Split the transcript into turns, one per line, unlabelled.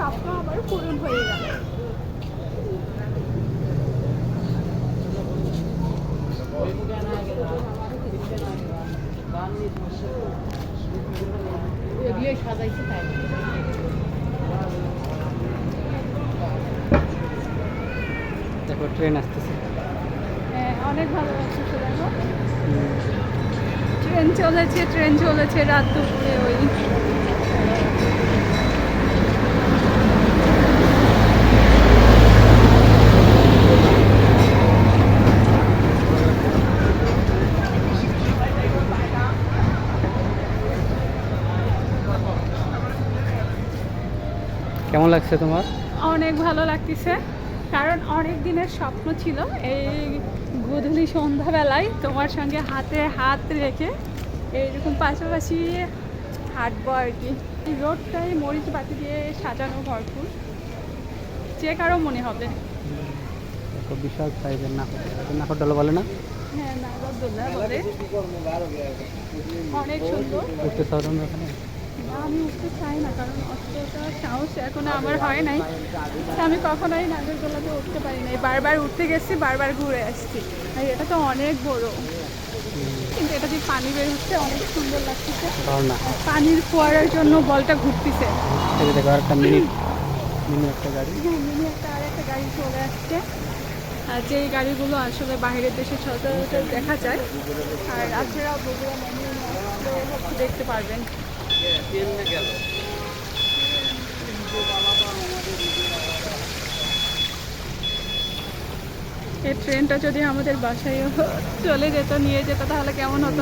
স্বপ্ন আমার পূরণ হয়ে গেল।
দেখো ট্রেন আসতেছে।
হ্যাঁ, অনেক ভালো লাগছে দেখো। ট্রেন চলেছে রাত দুপুরে ওই।
কেমন লাগছে তোমার?
অনেক ভালো লাগতেছে, কারণ অনেক দিনের স্বপ্ন ছিল এই গধূলি সন্ধ্যাবেলায় তোমার সঙ্গে হাতে হাত রেখে এইরকম পাশাপাশি হাঁটবো আর কি। এই রোডটাই মরিচ বাতি দিয়ে সাজানো ভরপুর, যে কারো মনে হবে।
দেখো বিশাল সাইজের নাকরদোলা বলে না?
হ্যাঁ, নাগরদোলা বলে। অনেক সুন্দর।
উঠতে চাও তোমরা ওখানে?
না, আমি উঠতে চাই না, কারণ অতটা সাহস এখনো আমার হয় নাই। আমি কখনোই নাগরদোলাতে উঠতে পারি নাই, বারবার উঠতে গেছি, বারবার ঘুরে আসছি। আর এটা তো অনেক বড়, কিন্তু এটা দিয়ে পানি বের হচ্ছে, অনেক সুন্দর লাগতেছে।
না,
আর পানির ফোয়ারার জন্য বলটা ঘুরতেছে।
দেখো আরেকটা মিনি একটা গাড়ি।
হ্যাঁ, মিনি একটা আর একটা গাড়ি চলে আসছে। আর যেই গাড়িগুলো আসলে বাইরের দেশে সচরাচর দেখা যায়, আর আপনারা বগুড়া মনে দেখতে পারবেন। এই ট্রেনটা যদি আমাদের বাসায় চলে যেত, নিয়ে যেত, তাহলে কেমন হতো।